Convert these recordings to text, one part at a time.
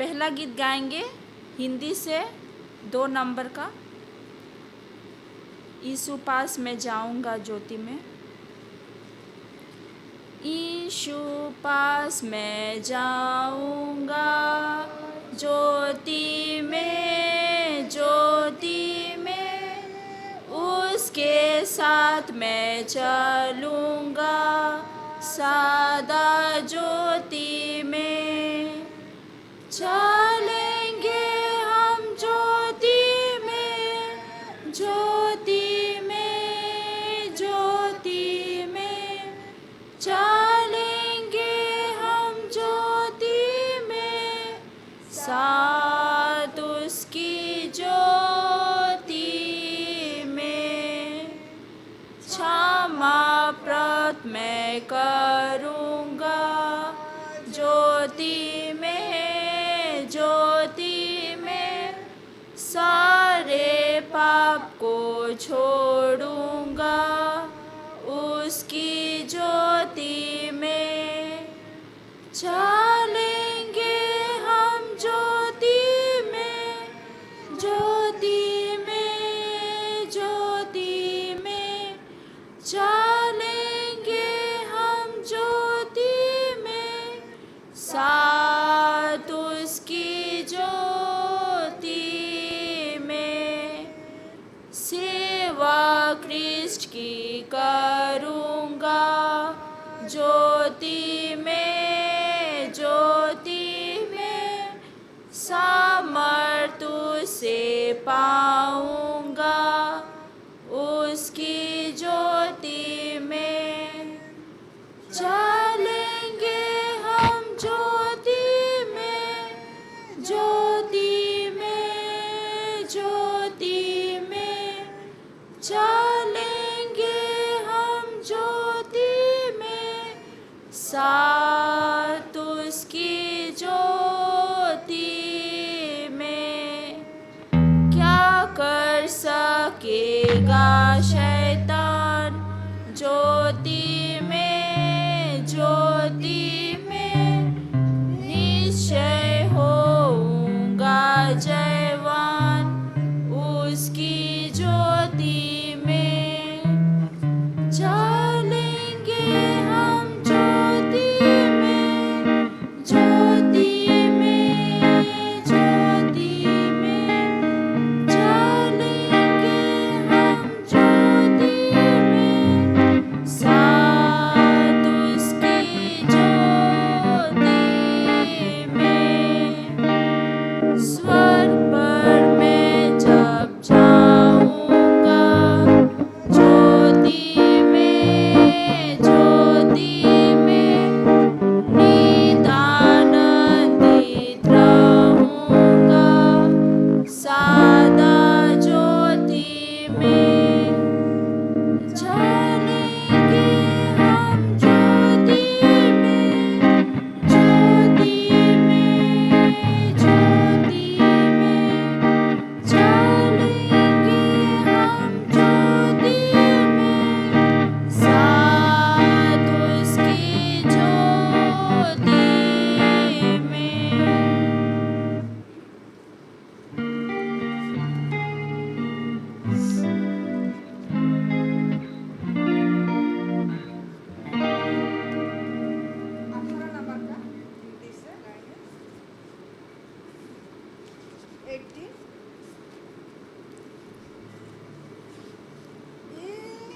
पहला गीत गाएंगे हिंदी से 2 नंबर का, यीशु पास मैं जाऊंगा ज्योति में। यीशु पास मैं जाऊंगा ज्योति में, ज्योति में उसके साथ मैं चलूंगा सदा ज्योति में। चलेंगे हम ज्योति में, ज्योति में, ज्योति में चलेंगे हम ज्योति में, साथ उसकी ज्योति में। क्षमा व्रत मैं करूँगा ज्योति में, ज्योति में सारे पाप को छोड़ूंगा उसकी ज्योति में। चलेंगे हम ज्योति में, ज्योति में, ज्योति में चलेंगे हम ज्योति में, साथ उसकी ज्योति में। सेवा कृष्ण की करूँगा ज्योति में, ज्योति में सामर्थ से पाऊँगा उसकी ज्योति में। चलेंगे हम ज्योति में, ज्योति में, ज्योति में चलेंगे हम ज्योति में, साथ उसकी ज्योति में। क्या कर सकेगा शैतान ज्योति में, ज्योति में निश्चय होऊंगा जयवान उसकी ज्योति में। चलेंगे हम ज्योति में, ज्योति में, ज्योति में चलेंगे हम ज्योति में, साथ उसकी ज्योति में। स्वर्ग पर मैं जब जाऊंगा ज्योति में, ज्योति में नित आनंदित रहूंगा सदा ज्योति में। चलेंगे हम ज्योति में, ज्योति में, ज्योति में चलेंगे हम ज्योति में, साथ उसकी ज्योति में।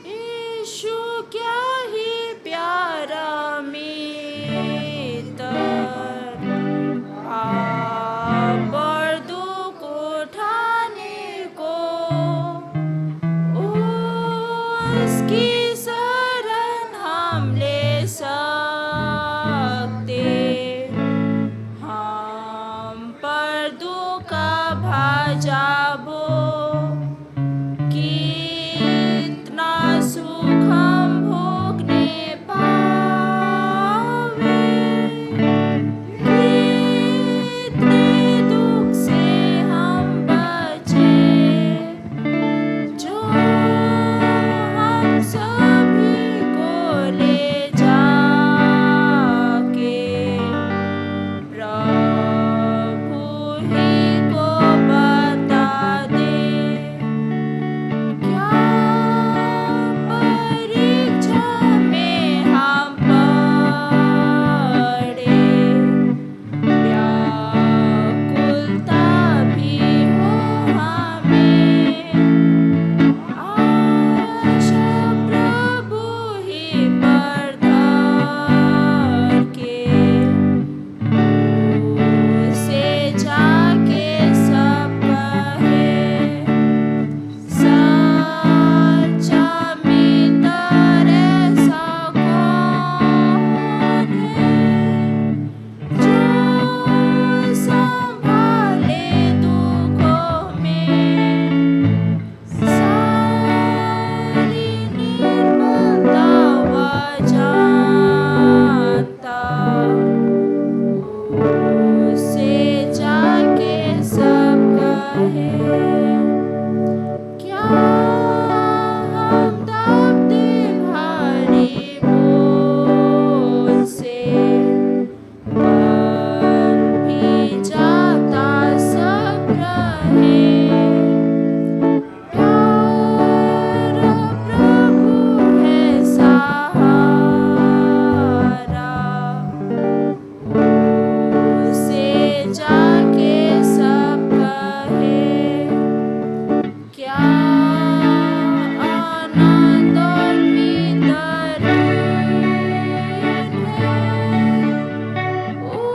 यीशु क्या ही प्यारा मित्र, पाप और दुख उठाने को उसकी शरण हम ले सकते। हम पर दुख का भार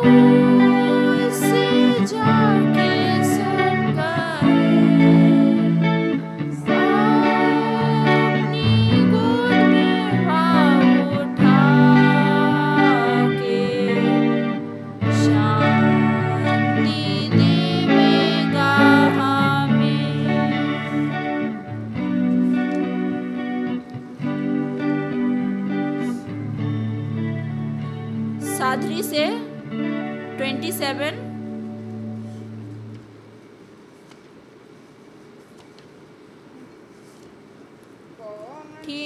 से जाके सब कहे अपनी गोद में उठा के शांति देवेगा हमें। साधरी से 27।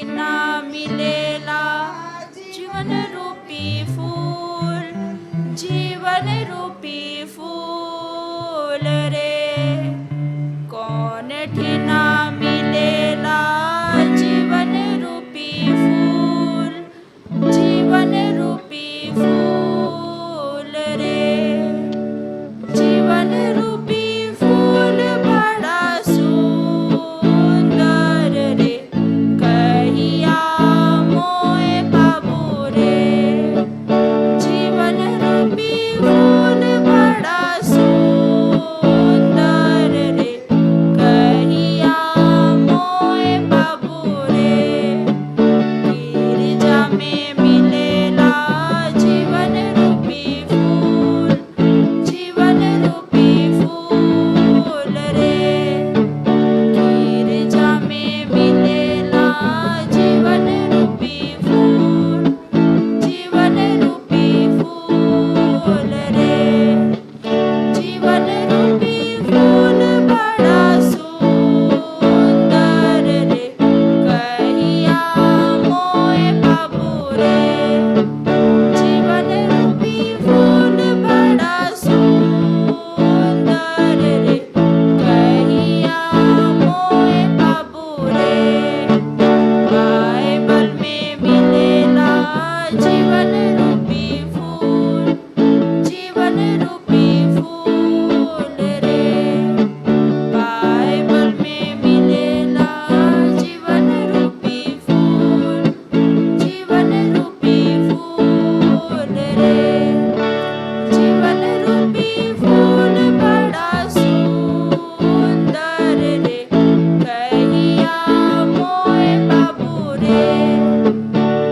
ना मिलेला जीवन रूपी फूल, जीवन रूपी फूल रे, कौन ठिना मिलेला जीवन रूपी फूल, जीवन रूपी फूल रे, जीवन रूपी फूल बड़ा सुंदर रे, कहिया मोए बाबू रे, जीवन रूपी फूल बड़ा सुंदर रे, कहिया मोए बाबू रे, गिरजा में मिलेला जीवन रूपी फूल, जीवन रूपी फूल रे, गिरजा में मिलेला जीवन रूपी फूल, जीवन रूपी फूल रे, जीवन रूपी फूल बड़ा सुंदर रे, कहिया मोए बाबू रे, जीवन रूपी फूल बड़ा सुंदर रे, कहिया मोए बाबू रे, बाइबल में मिलेला जीवन रूपी फूल, जीवन रूपी फूल रे, बाइबल में मिलेला जीवन रूपी फूल, जीवन रूपी फूल रे, जीवन रूपी फूल बड़ा सुंदर रे, कहिया मोए बाबू रे,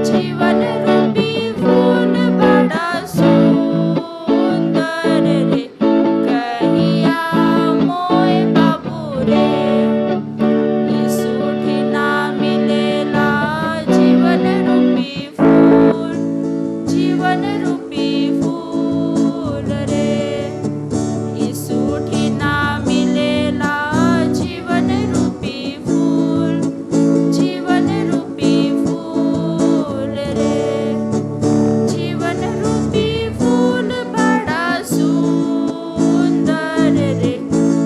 जीवन रूपी फूल बड़ा सुंदर रे, कहिया मोए बाबू रे, यीशु ठिना मिलेला जीवन रूपी फूल, जीवन रूपी फूल रे, यीशु ठिना मिलेला जीवन रूपी फूल, जीवन रूपी फूल रे, जीवन रूपी फूल बड़ा सुंदर रे,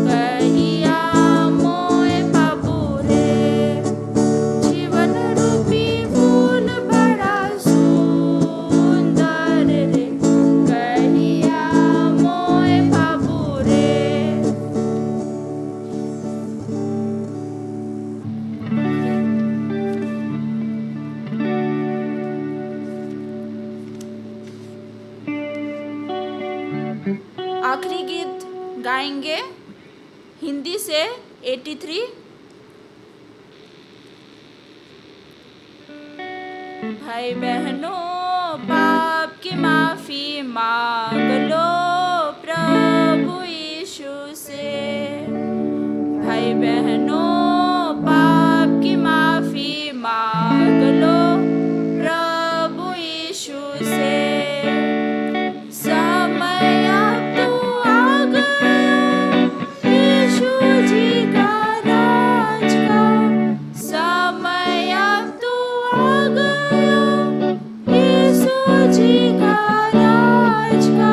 कहिया मोए बाबू रे, जीवन रूपी फूल बड़ा सुंदर रे, कहिया मोए बाबू रे। आखिरी गीत गाएंगे हिंदी से 83। भाई बहनों पाप की माफी मांग लो प्रभु यीशु से, भाई बहनों पाप की माफी मांग लो प्रभु यीशु से, समय अब तो आ गया यीशु जी का राज का, समय अब तो आ गया यीशु जी का राज का,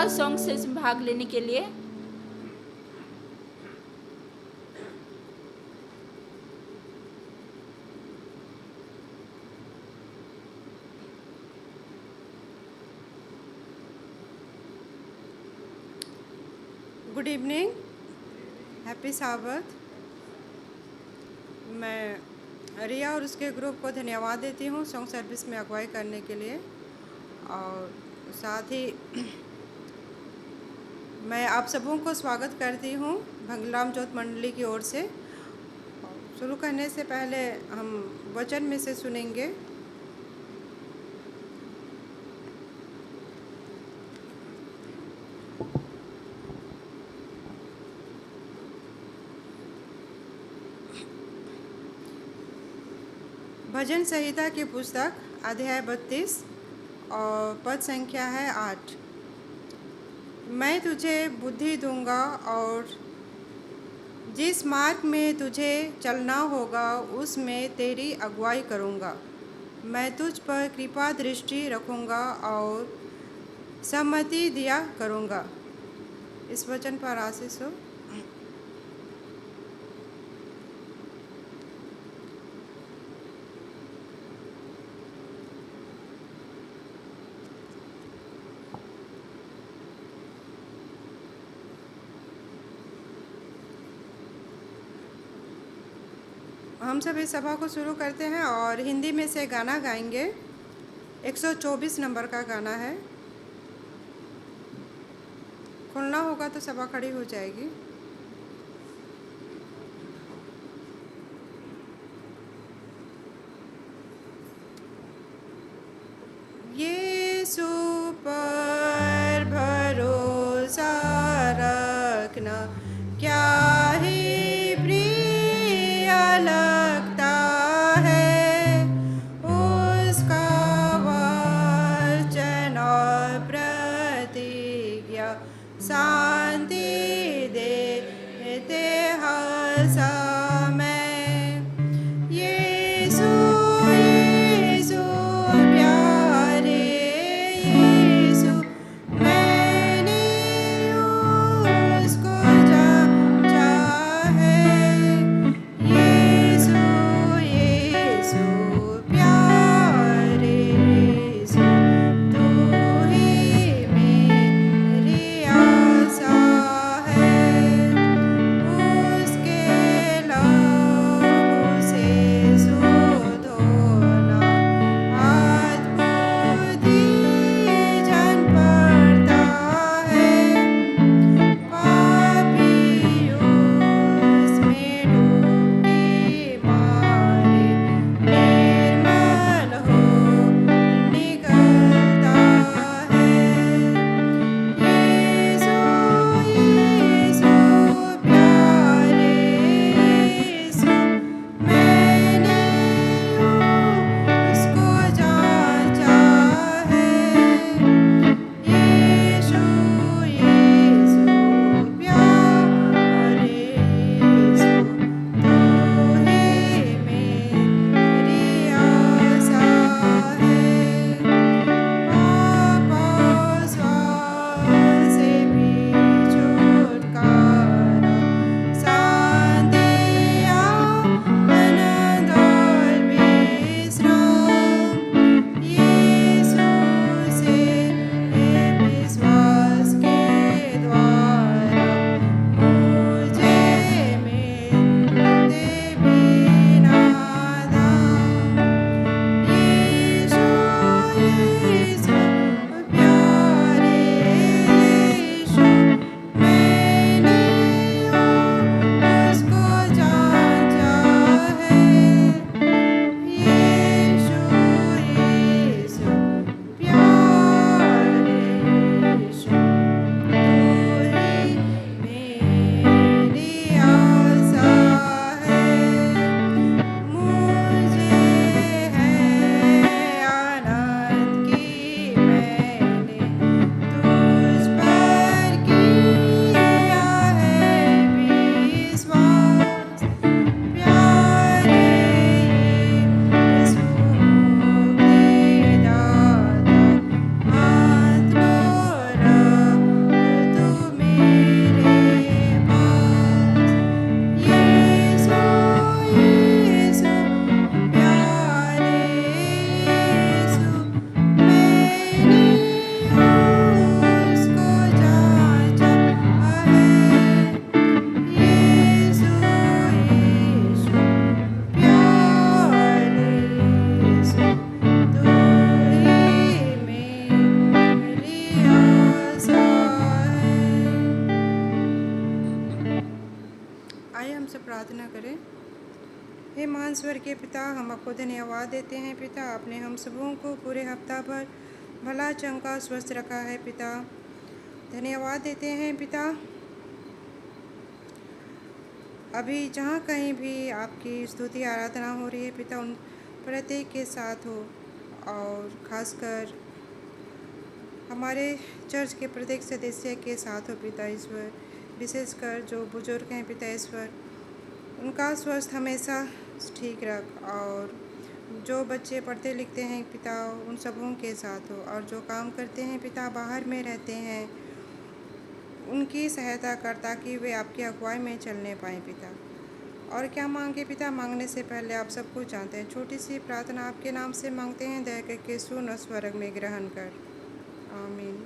होगा सॉन्ग से भाग लेने के लिए? गुड इवनिंग, हैप्पी साबत। मैं रिया और उसके ग्रुप को धन्यवाद देती हूँ सॉन्ग सर्विस में अगुवाई करने के लिए। और साथ ही मैं आप सबों को स्वागत करती हूँ भंगलाम ज्योत मंडली की ओर से। शुरू करने से पहले हम वचन में से सुनेंगे। भजन संहिता की पुस्तक अध्याय 32 और पद संख्या है 8। मैं तुझे बुद्धि दूंगा और जिस मार्ग में तुझे चलना होगा उसमें तेरी अगुवाई करूंगा। मैं तुझ पर कृपा दृष्टि रखूंगा और सम्मति दिया करूंगा। इस वचन पर आशीष हो। हम सब इस सभा को शुरू करते हैं और हिंदी में से गाना गाएंगे। 124 नंबर का गाना है। खुलना होगा तो सभा खड़ी हो जाएगी। यीशु पर भरोसा रखना क्या ही प्रिय लगता है। उसका वचन और प्रतिज्ञा शांति देते हर समय। यीशु यीशु प्यारे यीशु, मैंने उसको जांचा है। यीशु यीशु प्यारे यीशु, तू ही मेरी आशा है। उसके हे महान स्वर के पिता, हम आपको धन्यवाद देते हैं पिता। आपने हम सबों को पूरे हफ्ता भर भला चंगा स्वस्थ रखा है पिता। धन्यवाद देते हैं पिता। अभी जहाँ कहीं भी आपकी स्तुति आराधना हो रही है पिता, उन प्रत्येक के साथ हो, और ख़ासकर हमारे चर्च के प्रत्येक सदस्य के साथ हो पिता ईश्वर। विशेषकर जो बुजुर्ग हैं पिता ईश्वर, उनका स्वास्थ्य हमेशा ठीक रख, और जो बच्चे पढ़ते लिखते हैं पिता, उन सबों के साथ हो, और जो काम करते हैं पिता, बाहर में रहते हैं, उनकी सहायता कर ताकि वे आपकी अगुवाई में चलने पाएँ पिता। और क्या मांगे पिता, मांगने से पहले आप सब कुछ जानते हैं। छोटी सी प्रार्थना आपके नाम से मांगते हैं, दया करके सुन और स्वर्ग में ग्रहण कर। आमीन।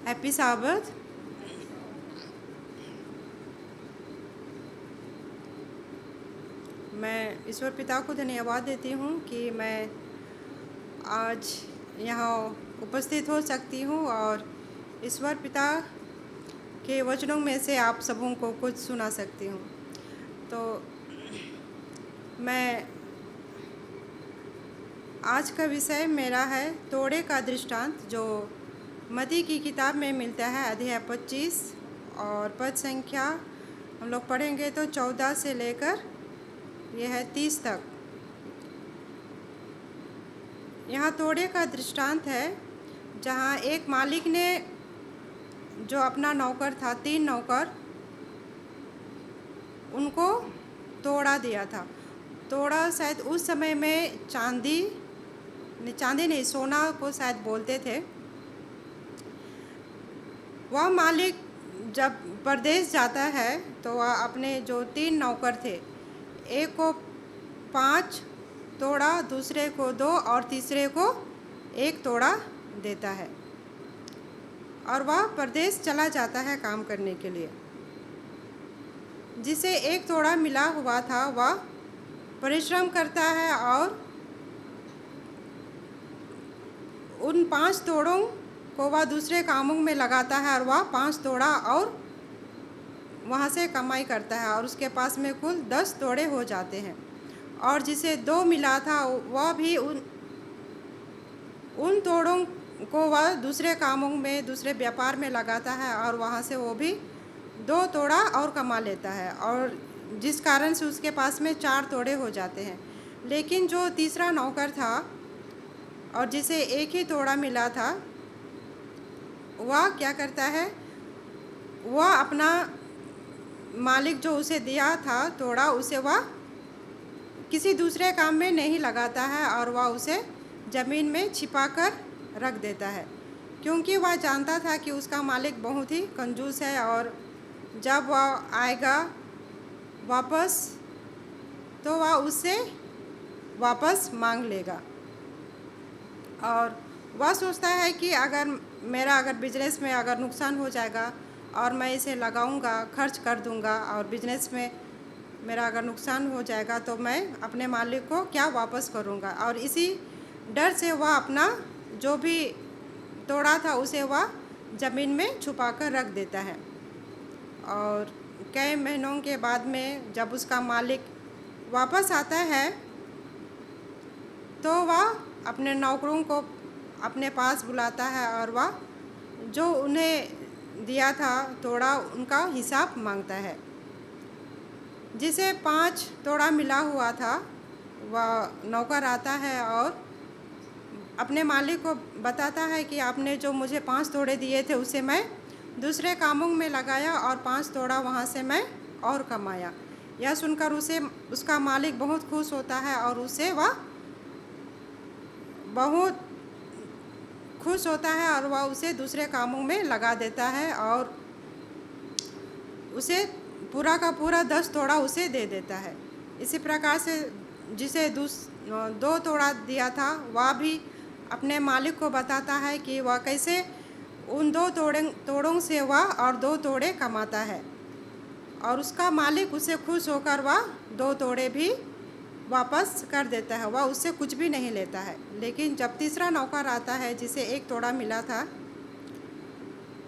हैप्पी साबत। मैं ईश्वर पिता को धन्यवाद देती हूँ कि मैं आज यहाँ उपस्थित हो सकती हूँ और ईश्वर पिता के वचनों में से आप सबों को कुछ सुना सकती हूँ। तो मैं आज का विषय मेरा है तोड़े का दृष्टांत, जो मत्ती की किताब में मिलता है, अध्याय 25 और पद संख्या हम लोग पढ़ेंगे तो 14 से लेकर यह है 30 तक। यहाँ तोड़े का दृष्टांत है, जहाँ एक मालिक ने जो अपना नौकर था, 3 नौकर, उनको तोड़ा दिया था। तोड़ा शायद उस समय में चांदी नहीं, सोना को शायद बोलते थे। वह मालिक जब परदेश जाता है तो वह अपने जो 3 नौकर थे, एक को 5 तोड़ा, दूसरे को 2 और तीसरे को 1 तोड़ा देता है, और वह परदेश चला जाता है काम करने के लिए। जिसे 1 तोड़ा मिला हुआ था, वह परिश्रम करता है और उन 5 तोड़ों को वह दूसरे कामों में लगाता है, और वह 5 तोड़ा और वहाँ से कमाई करता है, और उसके पास में कुल 10 तोड़े हो जाते हैं। और जिसे 2 मिला था, वह भी उन तोड़ों को वह दूसरे कामों में, दूसरे व्यापार में लगाता है, और वहाँ से वो भी 2 तोड़ा और कमा लेता है, और जिस कारण से उसके पास में 4 तोड़े हो जाते हैं। लेकिन जो तीसरा नौकर था और जिसे 1 ही तोड़ा मिला था, वह क्या करता है, वह अपना मालिक जो उसे दिया था तोड़ा, उसे वह किसी दूसरे काम में नहीं लगाता है, और वह उसे ज़मीन में छिपा कर रख देता है, क्योंकि वह जानता था कि उसका मालिक बहुत ही कंजूस है, और जब वह आएगा वापस तो वह उससे वापस मांग लेगा। और वह सोचता है कि अगर बिजनेस में अगर नुकसान हो जाएगा और मैं इसे लगाऊंगा, खर्च कर दूंगा, और बिजनेस में मेरा अगर नुकसान हो जाएगा तो मैं अपने मालिक को क्या वापस करूंगा। और इसी डर से वह अपना जो भी तोड़ा था उसे वह ज़मीन में छुपा कर रख देता है। और कई महीनों के बाद में जब उसका मालिक वापस आता है तो वह अपने नौकरों को अपने पास बुलाता है, और वह जो उन्हें दिया था तोड़ा, उनका हिसाब मांगता है। जिसे 5 तोड़ा मिला हुआ था, वह नौकर आता है और अपने मालिक को बताता है कि आपने जो मुझे 5 तोड़े दिए थे उसे मैं दूसरे कामों में लगाया, और 5 तोड़ा वहाँ से मैं और कमाया। यह सुनकर उसका मालिक बहुत खुश होता है, और उससे वह बहुत खुश होता है, और वह उसे दूसरे कामों में लगा देता है, और उसे पूरा का पूरा 10 तोड़ा उसे दे देता है। इसी प्रकार से जिसे 2 तोड़ा दिया था, वह भी अपने मालिक को बताता है कि वह कैसे उन 2 तोड़ों से वह और 2 तोड़े कमाता है, और उसका मालिक उससे खुश होकर वह 2 तोड़े भी वापस कर देता है, वह उससे कुछ भी नहीं लेता है। लेकिन जब तीसरा नौकर आता है, जिसे 1 तोड़ा मिला था,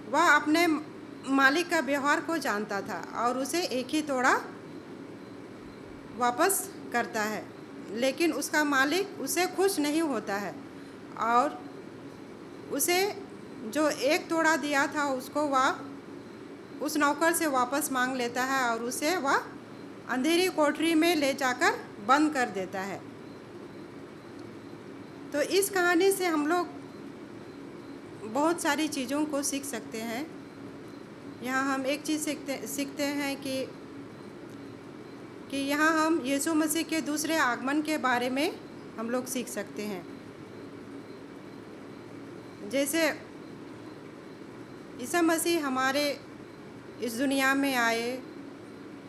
वह अपने मालिक का व्यवहार को जानता था और उसे एक ही तोड़ा वापस करता है, लेकिन उसका मालिक उससे खुश नहीं होता है और उसे जो एक तोड़ा दिया था उसको वह उस नौकर से वापस मांग लेता है और उसे वह अंधेरी कोठरी में ले जाकर बंद कर देता है। तो इस कहानी से हम लोग बहुत सारी चीज़ों को सीख सकते हैं। यहाँ हम एक चीज़ सीखते हैं कि यहाँ हम यीशु मसीह के दूसरे आगमन के बारे में हम लोग सीख सकते हैं। जैसे ईसा मसीह हमारे इस दुनिया में आए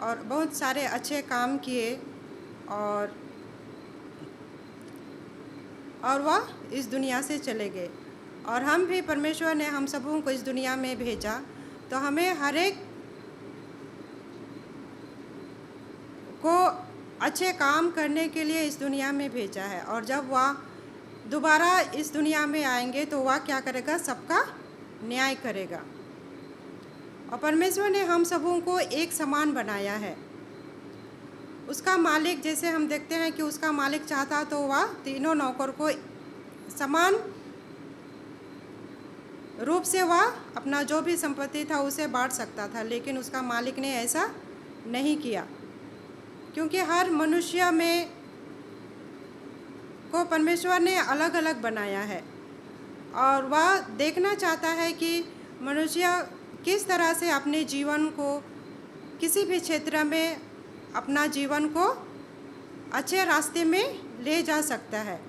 और बहुत सारे अच्छे काम किए और वह इस दुनिया से चले गए और हम भी, परमेश्वर ने हम सबों को इस दुनिया में भेजा, तो हमें हर एक को अच्छे काम करने के लिए इस दुनिया में भेजा है। और जब वह दोबारा इस दुनिया में आएंगे तो वह क्या करेगा? सबका न्याय करेगा। और परमेश्वर ने हम सबों को एक समान बनाया है। उसका मालिक, जैसे हम देखते हैं कि उसका मालिक चाहता तो वह तीनों नौकर को समान रूप से वह अपना जो भी संपत्ति था उसे बांट सकता था, लेकिन उसका मालिक ने ऐसा नहीं किया, क्योंकि हर मनुष्य में को परमेश्वर ने अलग अलग बनाया है और वह देखना चाहता है कि मनुष्य किस तरह से अपने जीवन को, किसी भी क्षेत्र में अपना जीवन को अच्छे रास्ते में ले जा सकता है।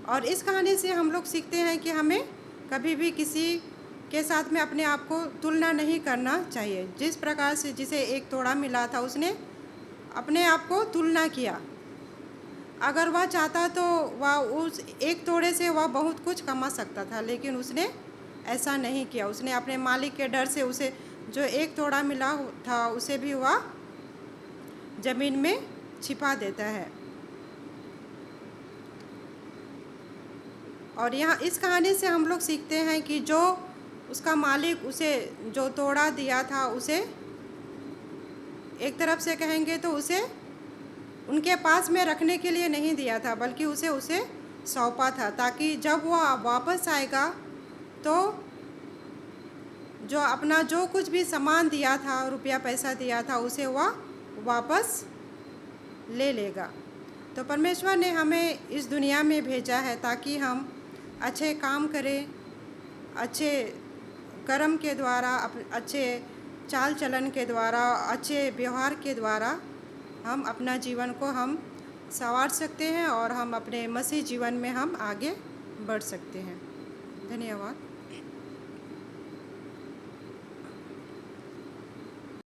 और इस कहानी से हम लोग सीखते हैं कि हमें कभी भी किसी के साथ में अपने आप को तुलना नहीं करना चाहिए। जिस प्रकार से जिसे एक तोड़ा मिला था उसने अपने आप को तुलना किया। अगर वह चाहता तो वह उस एक तोड़े से वह बहुत कुछ कमा सकता था, लेकिन उसने ऐसा नहीं किया। उसने अपने मालिक के डर से उसे जो एक तोड़ा मिला था उसे भी वह ज़मीन में छिपा देता है। और यहाँ इस कहानी से हम लोग सीखते हैं कि जो उसका मालिक उसे जो तोड़ा दिया था उसे एक तरफ से कहेंगे तो उसे उनके पास में रखने के लिए नहीं दिया था, बल्कि उसे सौंपा था, ताकि जब वह वापस आएगा तो जो अपना जो कुछ भी सामान दिया था, रुपया पैसा दिया था, उसे वह वापस ले लेगा। तो परमेश्वर ने हमें इस दुनिया में भेजा है ताकि हम अच्छे काम करें, अच्छे कर्म के द्वारा, अच्छे चाल चलन के द्वारा, अच्छे व्यवहार के द्वारा हम अपना जीवन को हम संवार सकते हैं और हम अपने मसीह जीवन में हम आगे बढ़ सकते हैं। धन्यवाद।